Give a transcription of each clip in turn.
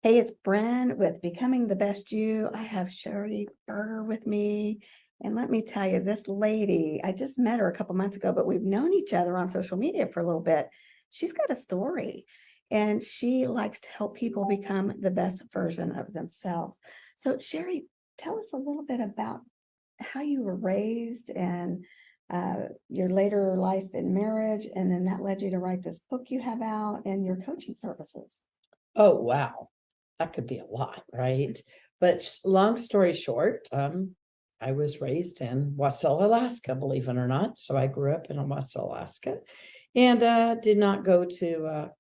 Hey, it's Bren with Becoming the Best You. I have Sheri Berger with me. And let me tell you, this lady, I just met her a couple months ago, but we've known each other on social media for a little bit. She's got a story and she likes to help people become the best version of themselves. So, Sheri, tell us a little bit about how you were raised and your later life in marriage. And then that led you to write this book you have out and your coaching services. Oh, wow. That could be a lot, right? But long story short, I was raised in Wasilla, Alaska, believe it or not. So I grew up in Wasilla, Alaska, and didn't go to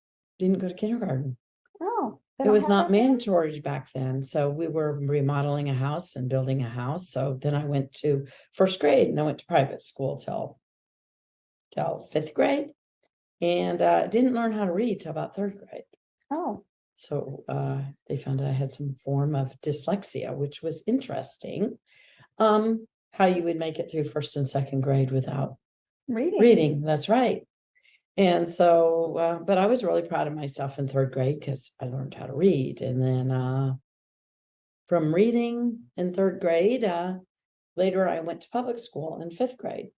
kindergarten. Oh, It was not mandatory back then. So we were remodeling a house and building a house. So then I went to first grade and I went to private school till fifth grade, and didn't learn how to read till about third grade. Oh, So they found I had some form of dyslexia, which was interesting. How you would make it through first and second grade without reading. That's right. And so, but I was really proud of myself in third grade because I learned how to read. And then from reading in third grade, later I went to public school in fifth grade.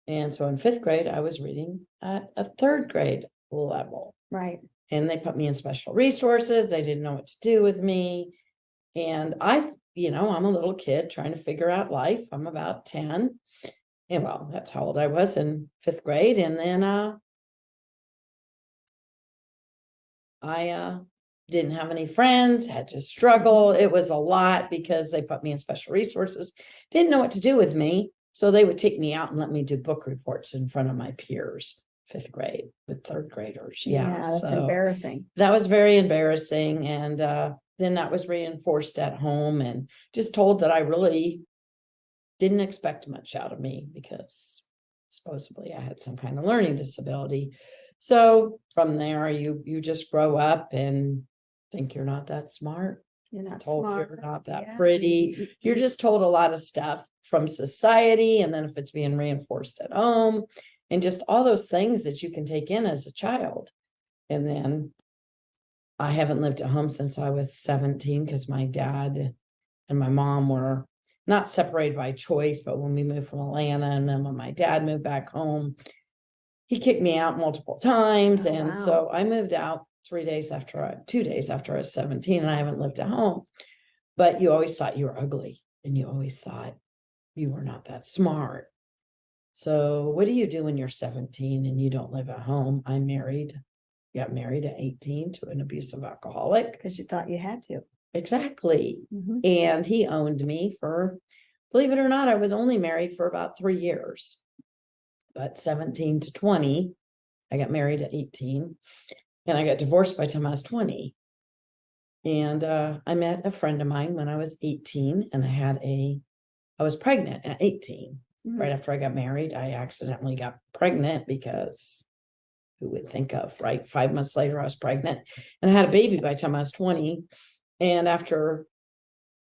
And so in fifth grade, I was reading at a third grade level. Right. And they put me in special resources. They didn't know what to do with me. And I'm a little kid trying to figure out life. I'm about 10. And well, that's how old I was in fifth grade. And then I didn't have any friends, had to struggle. It was a lot because they put me in special resources, didn't know what to do with me. So they would take me out and let me do book reports in front of my peers. Fifth grade with third graders. Yeah, that's embarrassing. That was very embarrassing. And then that was reinforced at home and just told that I really didn't expect much out of me because supposedly I had some kind of learning disability. So from there, you just grow up and think you're not that smart. You're not told smart. You're not that pretty. You're just told a lot of stuff from society. And then if it's being reinforced at home and just all those things that you can take in as a child. And then I haven't lived at home since I was 17 because my dad and my mom were not separated by choice, but when we moved from Atlanta and then when my dad moved back home, he kicked me out multiple times. Oh, and wow. So I moved out 2 days after I was 17, and I haven't lived at home. But you always thought you were ugly and you always thought you were not that smart. So what do you do when you're 17 and you don't live at home? Got married at 18 to an abusive alcoholic. Because you thought you had to. Exactly. And he owned me for, believe it or not, I was only married for about 3 years. But 17 to 20, I got married at 18 and I got divorced by the time I was 20. And I met a friend of mine when I was 18 and I was pregnant at 18. Right after I got married, I accidentally got pregnant because who would think of, right? 5 months later, I was pregnant and I had a baby by the time I was 20. And after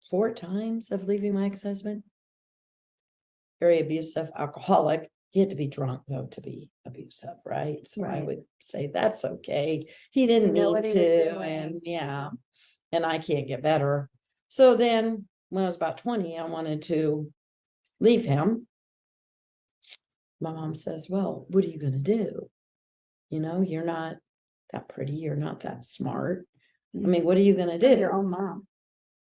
4 times of leaving my ex-husband, very abusive, alcoholic, he had to be drunk though to be abusive, right? So I would say that's okay. He didn't mean to, and yeah, and I can't get better. So then when I was about 20, I wanted to leave him. My mom says, well, what are you going to do? You're not that pretty. You're not that smart. I mean, what are you going to do? Your own mom.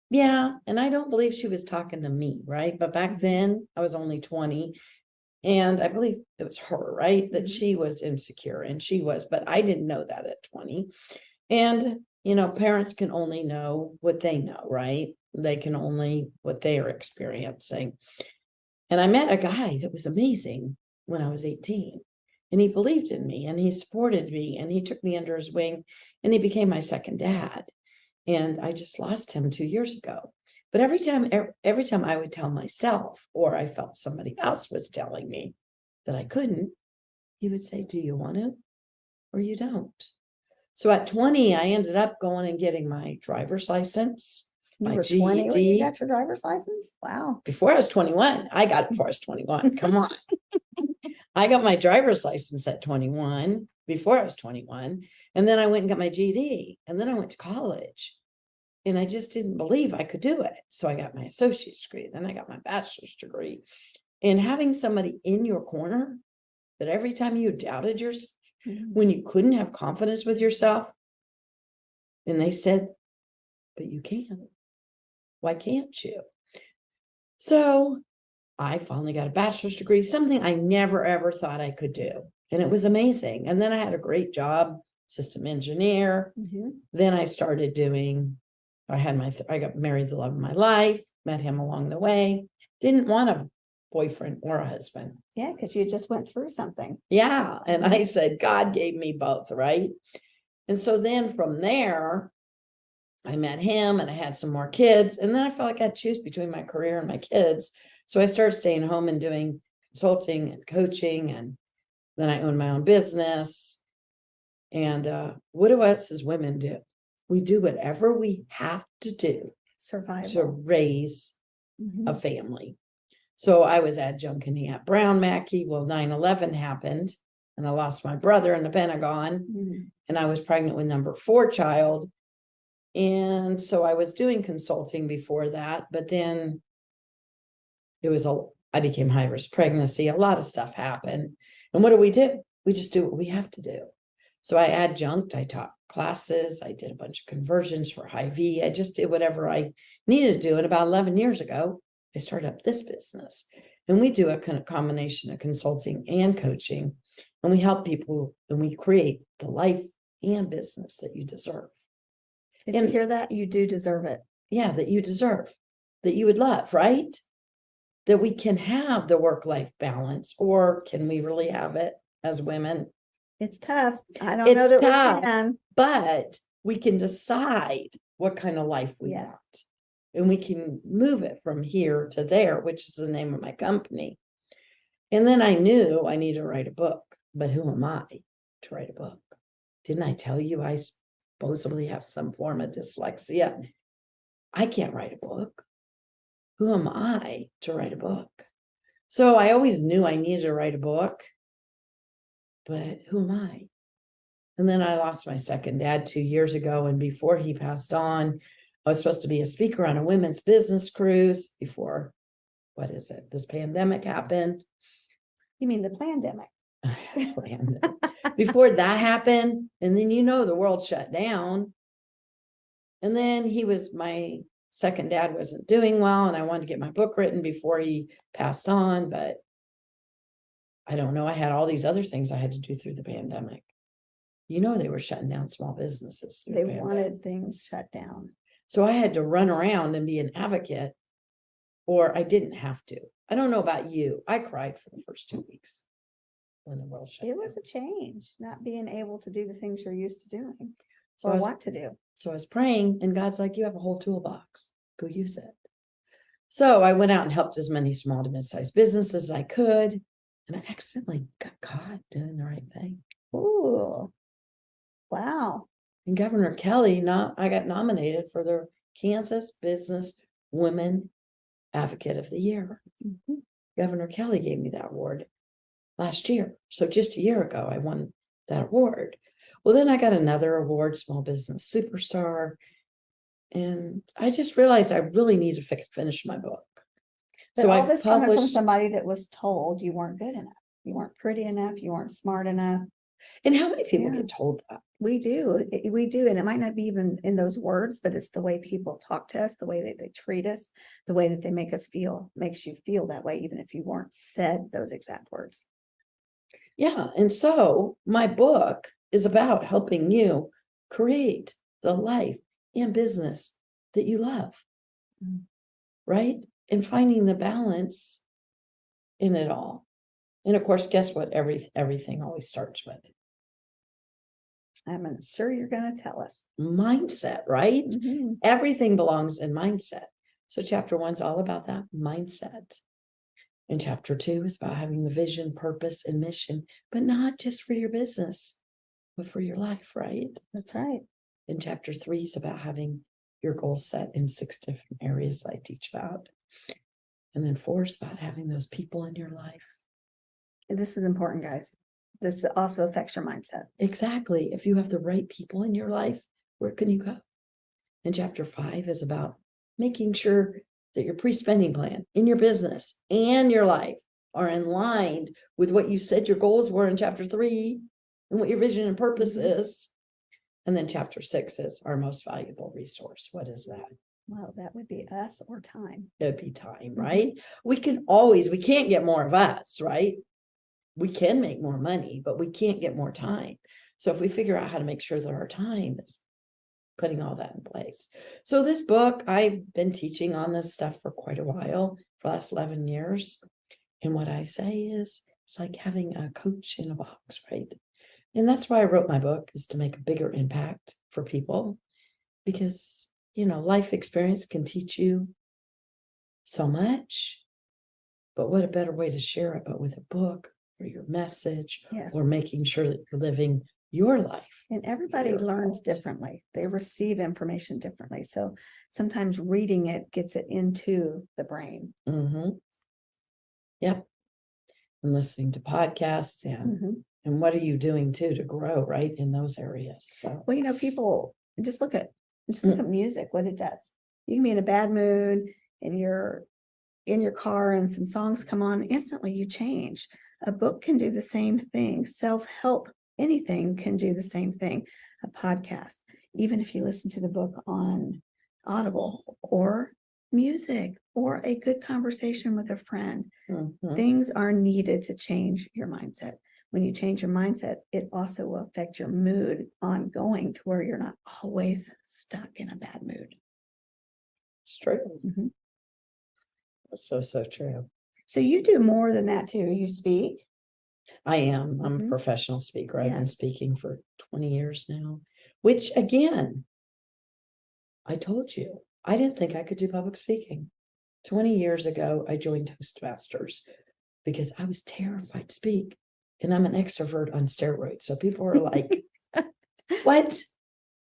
Yeah. And I don't believe she was talking to me, right? But back then I was only 20. And I believe it was her, right? That she was insecure and she was, but I didn't know that at 20. And, parents can only know what they know, right? They can only what they are experiencing. And I met a guy that was amazing when I was 18. And he believed in me and he supported me and he took me under his wing and he became my second dad. And I just lost him 2 years ago. But every time I would tell myself, or I felt somebody else was telling me that I couldn't, he would say, do you want to, or you don't? So at 20, I ended up going and getting my driver's license, my GED. 20 when you got your driver's license? Wow. Before I was 21. I got it before I was 21. Come on. I got my driver's license at 21, before I was 21. And then I went and got my GED. And then I went to college. And I just didn't believe I could do it. So I got my associate's degree, then I got my bachelor's degree. And having somebody in your corner that every time you doubted yourself, when you couldn't have confidence with yourself, and they said, but you can. Why can't you? So I finally got a bachelor's degree, something I never ever thought I could do. And it was amazing. And then I had a great job, system engineer. Then I started doing, I got married the love of my life, met him along the way. Didn't want a boyfriend or a husband. Yeah, because you just went through something. Yeah. And I said, God gave me both, right? And so then from there, I met him and I had some more kids. And then I felt like I had to choose between my career and my kids. So I started staying home and doing consulting and coaching. And then I owned my own business. And what do us as women do? We do whatever we have to do Survival. to raise a family. So I was adjuncting at Brown Mackey. Well, 9/11 happened and I lost my brother in the Pentagon. And I was pregnant with number 4 child. And so I was doing consulting before that, but then I became high risk pregnancy. A lot of stuff happened. And what do? We just do what we have to do. So I adjunct, I taught classes, I did a bunch of conversions for Hy-Vee. I just did whatever I needed to do. And about 11 years ago, I started up this business. And we do a kind of combination of consulting and coaching. And we help people and we create the life and business that you deserve. Did you hear that? You do deserve it. Yeah, that you deserve, that you would love, right? That we can have the work-life balance, or can we really have it as women? It's tough. I don't know that we can. But we can decide what kind of life we want. And we can move it from here to there, which is the name of my company. And then I knew I needed to write a book. But who am I to write a book? Didn't I tell you I supposedly have some form of dyslexia? I can't write a book. Who am I to write a book? So I always knew I needed to write a book, but who am I? And then I lost my second dad 2 years ago. And before he passed on, I was supposed to be a speaker on a women's business cruise before, this pandemic happened. You mean the pandemic? Before that happened. And then, the world shut down. And then my second dad wasn't doing well. And I wanted to get my book written before he passed on. But I don't know. I had all these other things I had to do through the pandemic. They were shutting down small businesses. They wanted things shut down. So I had to run around and be an advocate, or I didn't have to. I don't know about you. I cried for the first 2 weeks when the world shut down. It was a change, not being able to do the things you're used to doing or want to do. So I was praying, and God's like, you have a whole toolbox. Go use it. So I went out and helped as many small to mid-sized businesses as I could. And I accidentally got caught doing the right thing. Ooh. Wow. And Governor Kelly, I got nominated for the Kansas Business Women Advocate of the Year. Governor Kelly gave me that award last year. So just a year ago, I won that award. Well, then I got another award, Small Business Superstar. And I just realized I really need to finish my book. But so all this coming from somebody that was told you weren't good enough. You weren't pretty enough. You weren't smart enough. And how many people get told that? We do. We do. And it might not be even in those words, but it's the way people talk to us, the way that they treat us, the way that they make us feel, makes you feel that way, even if you weren't said those exact words. Yeah. And so my book is about helping you create the life and business that you love. Right? And finding the balance in it all. And of course, guess what? Everything always starts with. I'm sure you're going to tell us. Mindset, right? Everything belongs in mindset. So chapter 1's all about that mindset. And chapter 2 is about having the vision, purpose, and mission, but not just for your business, but for your life, right? That's right. And chapter 3 is about having your goals set in 6 different areas I teach about. And then 4 is about having those people in your life. And this is important, guys. This also affects your mindset. Exactly. If you have the right people in your life, where can you go? And chapter 5 is about making sure that your pre-spending plan in your business and your life are in line with what you said your goals were in chapter 3 and what your vision and purpose is. And then chapter 6 is our most valuable resource. What is that? Well, that would be us or time. It'd be time, right? We can't get more of us, right? We can make more money, but we can't get more time. So if we figure out how to make sure that our time is putting all that in place. So this book, I've been teaching on this stuff for quite a while, for the last 11 years. And what I say is, it's like having a coach in a box, right? And that's why I wrote my book, is to make a bigger impact for people, because, life experience can teach you so much, but what a better way to share it, but with a book or your message, Yes. or making sure that you're living your life. And everybody learns differently. They receive information differently. So sometimes reading it gets it into the brain. Yep. And listening to podcasts and what are you doing too to grow right in those areas? So well, people just look at music, what it does. You can be in a bad mood and you're in your car and some songs come on, instantly you change. A book can do the same thing. Self-help, anything can do the same thing. A podcast, even if you listen to the book on Audible or music or a good conversation with a friend, things are needed to change your mindset. When you change your mindset, it also will affect your mood ongoing to where you're not always stuck in a bad mood. It's true. So true. So you do more than that too. You speak. I am. I'm a professional speaker. I've been speaking for 20 years now, which again, I told you, I didn't think I could do public speaking. 20 years ago, I joined Toastmasters because I was terrified to speak. And I'm an extrovert on steroids. So people are like, what?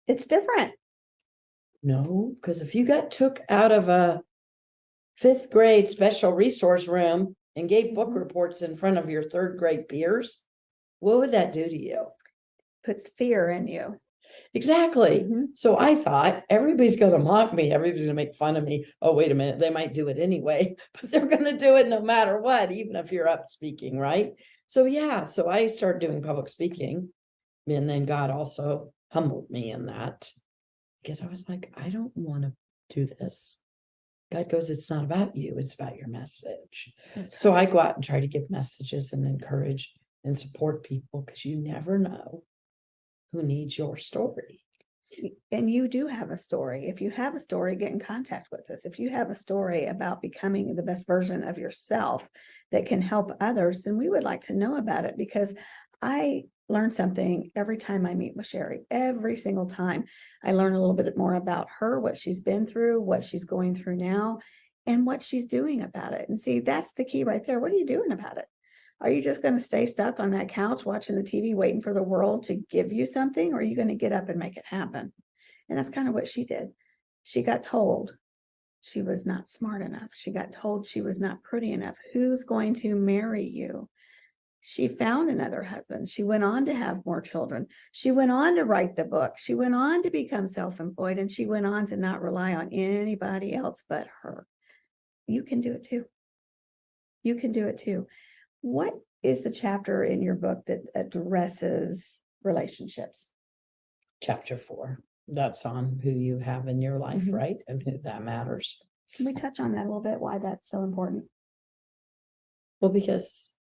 It's different. No, because if you got took out of a 5th grade special resource room and gave book reports in front of your 3rd grade peers, what would that do to you? Puts fear in you. Exactly. So I thought, everybody's going to mock me. Everybody's going to make fun of me. Oh, wait a minute. They might do it anyway, but they're going to do it no matter what, even if you're up speaking, right? So so I started doing public speaking, and then God also humbled me in that, because I was like, I don't want to do this. God goes, it's not about you, it's about your message. So I go out and try to give messages and encourage and support people, because you never know who needs your story. And you do have a story. If you have a story, get in contact with us. If you have a story about becoming the best version of yourself that can help others, then we would like to know about it, because I learn something every time I meet with Sheri. Every single time I learn a little bit more about her, what she's been through, what she's going through now, and what she's doing about it. And see, that's the key right there. What are you doing about it? Are you just going to stay stuck on that couch watching the TV, waiting for the world to give you something? Or are you going to get up and make it happen? And that's kind of what she did. She got told she was not smart enough. She got told she was not pretty enough. Who's going to marry you? She found another husband. She went on to have more children. She went on to write the book. She went on to become self-employed, and she went on to not rely on anybody else but her. You can do it too. You can do it too. What is the chapter in your book that addresses relationships? Chapter 4. That's on who you have in your life, right? And who that matters. Can we touch on that a little bit? Why that's so important? Well, because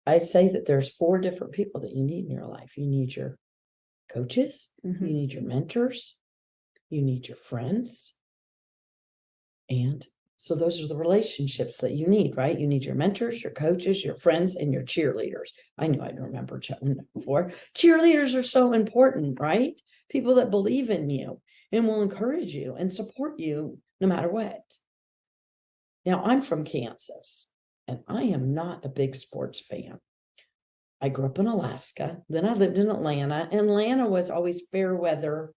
I say that there's 4 different people that you need in your life. You need your coaches, you need your mentors, you need your friends. And so those are the relationships that you need, right? You need your mentors, your coaches, your friends, and your cheerleaders. I knew I'd remember before. Cheerleaders are so important, right? People that believe in you and will encourage you and support you no matter what. Now, I'm from Kansas, and I am not a big sports fan. I grew up in Alaska. Then I lived in Atlanta. Atlanta was always fair weather.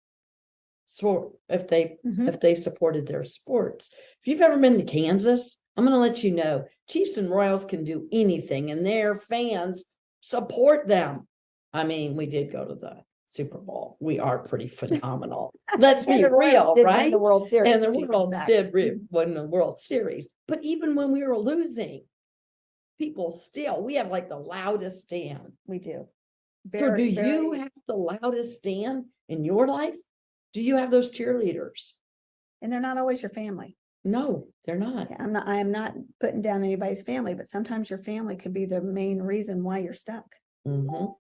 So if they supported their sports. If you've ever been to Kansas, I'm going to let you know, Chiefs and Royals can do anything, and their fans support them. I mean, we did go to the Super Bowl. We are pretty phenomenal. Let's And be the Royals real, did win right? The World Series. And the a few years Worlds back. did win the World Series. But even when we were losing, people still, we have like the loudest stand. We do. So do you very- have the loudest stand in your life? Do you have those cheerleaders? And they're not always your family. No, they're not. Yeah, I am not putting down anybody's family, but sometimes your family could be the main reason why you're stuck. Mhm.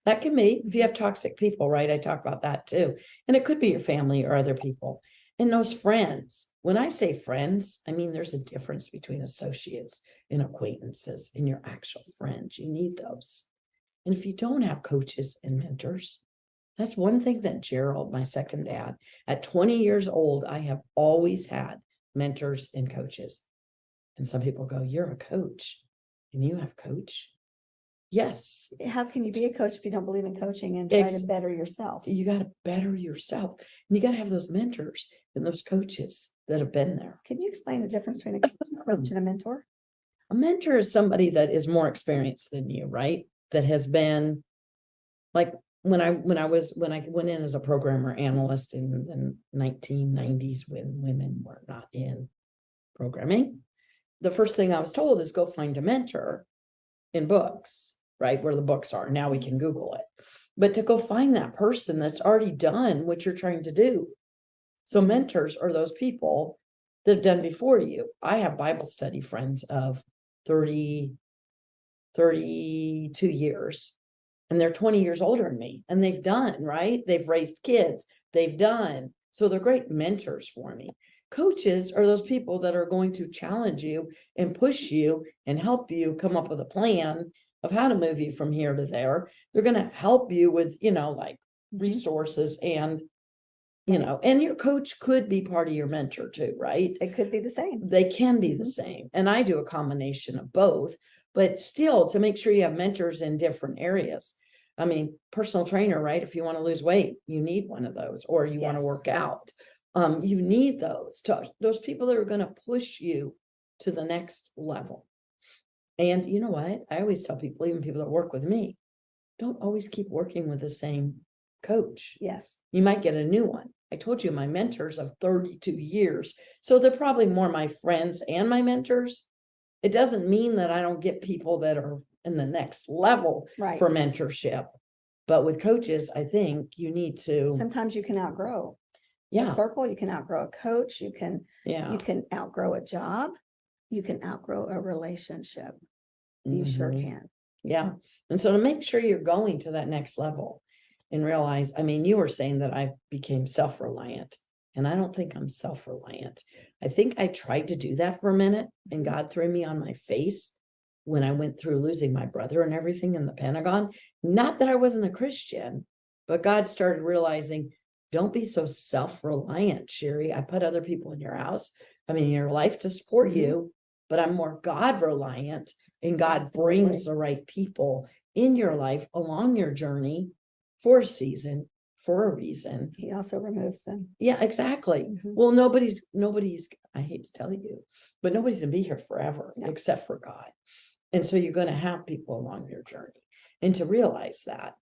That can be, if you have toxic people, right? I talk about that too. And it could be your family or other people. And those friends, when I say friends, I mean, there's a difference between associates and acquaintances and your actual friends. You need those. And if you don't have coaches and mentors, that's one thing that Gerald, my second dad, at 20 years old, I have always had mentors and coaches. And some people go, you're a coach and you have coach. Yes. How can you be a coach if you don't believe in coaching and try to better yourself? You got to better yourself. And you got to have those mentors and those coaches that have been there. Can you explain the difference between a coach and a mentor? A mentor is somebody that is more experienced than you, right? That has been like when I went in as a programmer analyst in the 1990s when women were not in programming, the first thing I was told is go find a mentor in books, right? Where the books are. Now we can Google it. But to go find that person that's already done what you're trying to do. So mentors are those people that have done before you. I have Bible study friends of 32 years, and they're 20 years older than me, and they've done, right? They've raised kids, they've done. So they're great mentors for me. Coaches are those people that are going to challenge you and push you and help you come up with a plan of how to move you from here to there. They're going to help you with, like resources and, and your coach could be part of your mentor too, right? It could be the same. They can be the same. And I do a combination of both, but still to make sure you have mentors in different areas. I mean, personal trainer, right? If you want to lose weight, you need one of those, or you want to work out. You need those people that are going to push you to the next level. And you know what? I always tell people, even people that work with me, don't always keep working with the same coach. Yes. You might get a new one. I told you my mentors of 32 years. So they're probably more my friends and my mentors. It doesn't mean that I don't get people that are in the next level for mentorship. But with coaches, I think you need to. Sometimes you can outgrow a circle, you can outgrow a coach, you can outgrow a job, you can outgrow a relationship. You sure can. Yeah. And so to make sure you're going to that next level and realize, I mean, you were saying that I became self-reliant, and I don't think I'm self-reliant. I think I tried to do that for a minute, and God threw me on my face when I went through losing my brother and everything in the Pentagon. Not that I wasn't a Christian, but God started realizing, don't be so self-reliant, Sheri. I put other people in your house, in your life to support you, but I'm more God reliant, and God brings the right people in your life along your journey for a season, for a reason. He also removes them. Yeah, exactly. Well, nobody's, I hate to tell you, but nobody's gonna be here forever except for God. And so you're going to have people along your journey, and to realize that.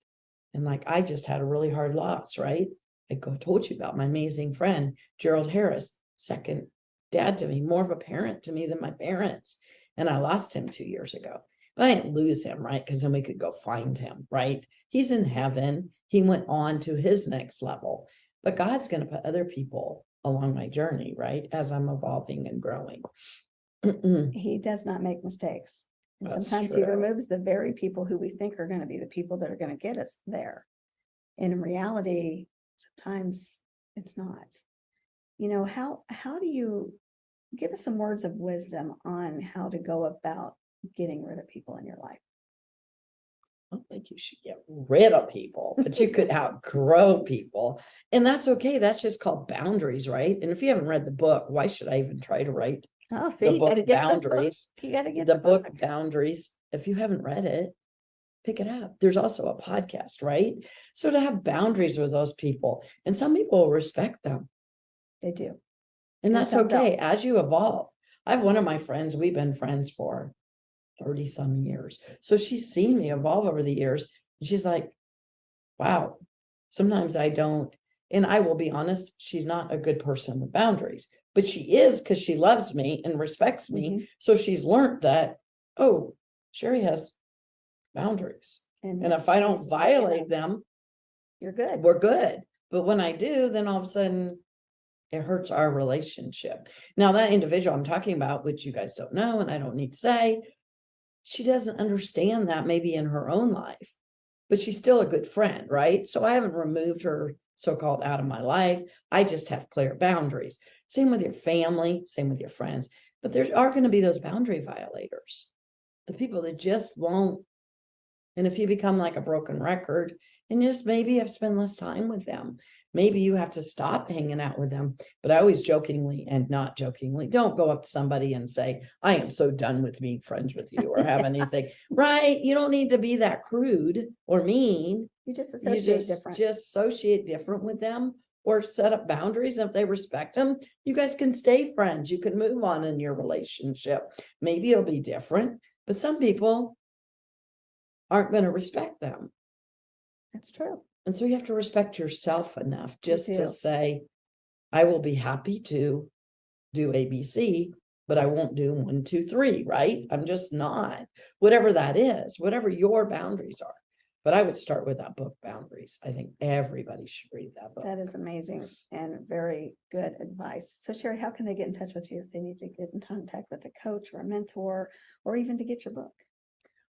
And like, I just had a really hard loss, right? I told you about my amazing friend, Gerald Harris, second dad to me, more of a parent to me than my parents. And I lost him 2 years ago, but I didn't lose him, right? Because then we could go find him, right? He's in heaven. He went on to his next level, but God's going to put other people along my journey, right? As I'm evolving and growing. He does not make mistakes. And That's sometimes true. he removes the very people who we think are going to be the people that are going to get us there. And in reality, sometimes it's not. How do you give us some words of wisdom on how to go about getting rid of people in your life? I don't think you should get rid of people, but you could outgrow people. And that's okay. That's just called boundaries, right? And if you haven't read the book, why should I even try to write The book Boundaries? You got to get the book Boundaries. If you haven't read it, pick it up. There's also a podcast, right? So to have boundaries with those people, and some people will respect them. They do. And that's okay as you evolve. I have one of my friends, we've been friends for 30 some years. So she's seen me evolve over the years. And she's like, wow, Sometimes I don't, and I will be honest, she's not a good person with boundaries, but she is because she loves me and respects me. So she's learned that, oh, Sheri has boundaries. And if I don't violate them, you're good. We're good. But when I do, then all of a sudden it hurts our relationship. Now, that individual I'm talking about, which you guys don't know, and I don't need to say, she doesn't understand that maybe in her own life, but she's still a good friend, right? So I haven't removed her so-called out of my life. I just have clear boundaries. Same with your family, same with your friends. But there are going to be those boundary violators, the people that just won't. And if you become like a broken record, and just maybe have spent less time with them, maybe you have to stop hanging out with them. But I always jokingly and not jokingly, don't go up to somebody and say, I am so done with being friends with you or have anything, right? You don't need to be that crude or mean. You just associate different. Just associate different with them or set up boundaries. And if they respect them, you guys can stay friends. You can move on in your relationship. Maybe it'll be different, but some people aren't going to respect them. That's true. And so you have to respect yourself enough just to say, I will be happy to do ABC, but I won't do 1, 2, 3, right? I'm just not, whatever that is, whatever your boundaries are. But I would start with that book, Boundaries. I think everybody should read that book. That is amazing and very good advice. So Sheri, how can they get in touch with you if they need to get in contact with a coach or a mentor, or even to get your book?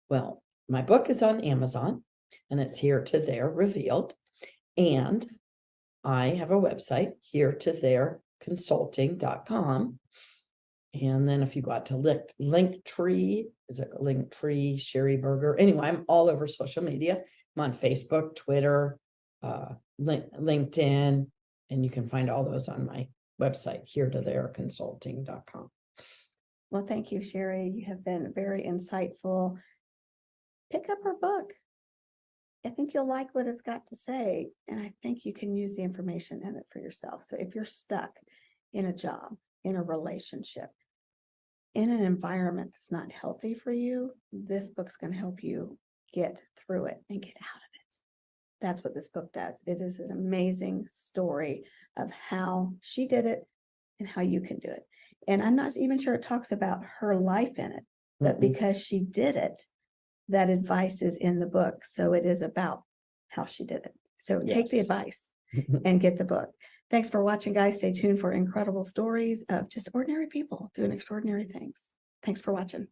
Well, my book is on Amazon. And it's Here to There Revealed. And I have a website, here to there consulting.com. And then if you go out to Linktree, is it Linktree, Sheri Berger? Anyway, I'm all over social media. I'm on Facebook, Twitter, LinkedIn, and you can find all those on my website, here to there consulting.com. Well, thank you, Sheri. You have been very insightful. Pick up her book. I think you'll like what it's got to say, and I think you can use the information in it for yourself. So if you're stuck in a job, in a relationship, in an environment that's not healthy for you, this book's going to help you get through it and get out of it. That's what this book does. It is an amazing story of how she did it and how you can do it. And I'm not even sure it talks about her life in it, but because she did it, that advice is in the book. So it is about how she did it. So take the advice and get the book. Thanks for watching, guys. Stay tuned for incredible stories of just ordinary people doing extraordinary things. Thanks for watching.